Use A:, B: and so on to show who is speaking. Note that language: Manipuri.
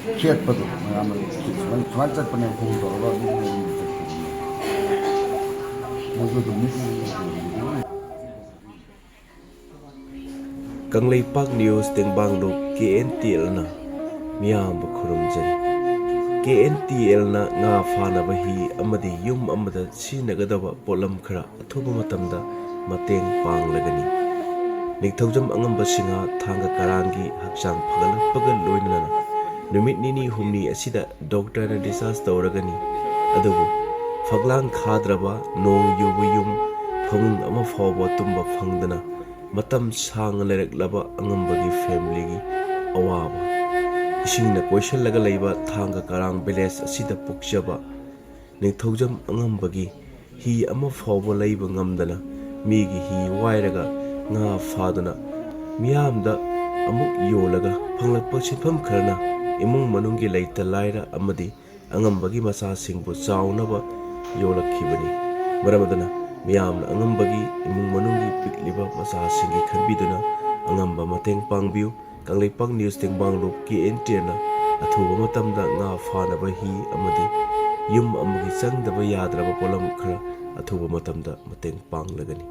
A: ꯈꯦꯠꯄꯗꯣ ꯃꯌꯥꯝꯅ ꯁꯨꯃꯥꯏꯅ ꯆꯠꯄꯅꯦ ꯐꯣꯟ ꯇꯧꯔꯒ ꯃꯣꯏꯁꯨ ꯑꯗꯨꯝ
B: ꯀꯪꯂꯩꯄꯥꯛ ꯅ꯭ꯌꯨꯁ ꯇꯦꯡꯕꯥꯡꯂꯨꯞ KNTLꯅ ꯃꯤꯌꯥꯝꯕꯨ ꯈꯨꯔꯨꯝꯖꯔꯤ꯫ KNTLꯅ ꯉꯥ ꯐꯥꯅꯕ ꯍꯤ ꯑꯃꯗꯤ ꯌꯨꯝ ꯑꯃꯗ ꯁꯤꯖꯤꯟꯅꯒꯗꯕ ꯄꯣꯠꯂꯝ ꯈꯔ ꯑꯊꯨꯕ ꯃꯇꯝꯗ ꯃꯇꯦꯡ ꯄꯥꯡꯂꯒꯅꯤ꯫ ꯅꯤꯡꯊꯧꯖꯝ ꯑꯉꯝꯕ ꯁꯤꯡꯍ ꯊꯥꯡꯒ ꯀꯔꯥꯡꯒꯤ ꯍꯛꯆꯥꯡ ꯐꯒꯠꯂꯛꯄꯒ ꯂꯣꯏꯅꯅ ꯅꯨꯃꯤꯠ ꯅꯤꯅꯤ ꯍꯨꯝꯅꯤ ꯑꯁꯤꯗ ꯗꯣꯛꯇꯔꯅ ꯗꯤꯁꯆꯥꯔꯖ ꯇꯧꯔꯒꯅꯤ꯫ ꯑꯗꯨꯕꯨ ꯐꯛꯂꯥꯡ ꯈꯥꯗ꯭ꯔꯕ ꯅꯣꯡ ꯌꯨꯕ ꯌꯨꯝ ꯐꯃꯨꯡ ꯑꯃ ꯐꯥꯎꯕ ꯇꯨꯝꯕ ꯐꯪꯗꯅ ꯃꯇꯝ ꯁꯥꯡꯅ ꯂꯩꯔꯛꯂꯕ ꯑꯉꯝꯕꯒꯤ ꯐꯦꯃꯤꯂꯤꯒꯤ ꯑꯋꯥꯕ, ꯏꯁꯤꯡꯅ ꯀꯣꯏꯁꯤꯜꯂꯒ ꯂꯩꯕ ꯊꯥꯡꯒ ꯀꯔꯥꯡ ꯚꯤꯂꯦꯖ ꯑꯁꯤꯗ ꯄꯣꯛꯆꯕ ꯅꯤꯡꯊꯧꯖꯝ ꯑꯉꯝꯕꯒꯤ ꯍꯤ ꯑꯃ ꯐꯥꯎꯕ ꯂꯩꯕ ꯉꯝꯗꯅ ꯃꯤꯒꯤ ꯍꯤ ꯋꯥꯏꯔꯒ ꯉꯥ ꯐꯥꯗꯨꯅ ꯃꯤꯌꯥꯝꯗ ꯑꯃꯨꯛ ꯌꯣꯜꯂꯒ ꯐꯪꯂꯛꯄ ꯁꯦꯟꯐꯝ ꯈꯔꯅ ꯏꯃꯨꯡ ꯃꯅꯨꯡꯒꯤ ꯂꯩꯇ ꯂꯥꯏꯔ ꯑꯃꯗꯤ ꯑꯉꯝꯕꯒꯤ ꯃꯆꯥꯁꯤꯡꯕꯨ ꯆꯥꯎꯅꯕ ꯌꯣꯜꯂꯛꯈꯤꯕꯅꯤ꯫ ꯃꯔꯝ ꯑꯗꯨꯅ ꯃꯤꯌꯥꯝꯅ ꯑꯉꯝꯕꯒꯤ ꯏꯃꯨꯡ ꯃꯅꯨꯡꯒꯤ ꯄꯤꯛꯂꯤꯕ ꯃꯆꯥꯁꯤꯡꯒꯤ ꯈꯟꯕꯤꯗꯨꯅ ꯑꯉꯝꯕ ꯃꯇꯦꯡ ꯄꯥꯡꯕꯤꯌꯨ꯫ ꯀꯪꯂꯩꯄꯥꯛ ꯅ꯭ꯌꯨꯁ ꯇꯦꯡꯕꯥꯡꯂꯨꯞ KNTLꯅ ꯑꯊꯨꯕ ꯃꯇꯝꯗ ꯉꯥ ꯐꯥꯅꯕ ꯍꯤ ꯑꯃꯗꯤ ꯌꯨꯝ ꯑꯃꯒꯤ ꯆꯪꯗꯕ ꯌꯥꯗ꯭ꯔꯕ ꯄꯣꯠꯂꯝ ꯈꯔ ꯑꯊꯨꯕ ꯃꯇꯝꯗ ꯃꯇꯦꯡ ꯄꯥꯡꯂꯒꯅꯤ꯫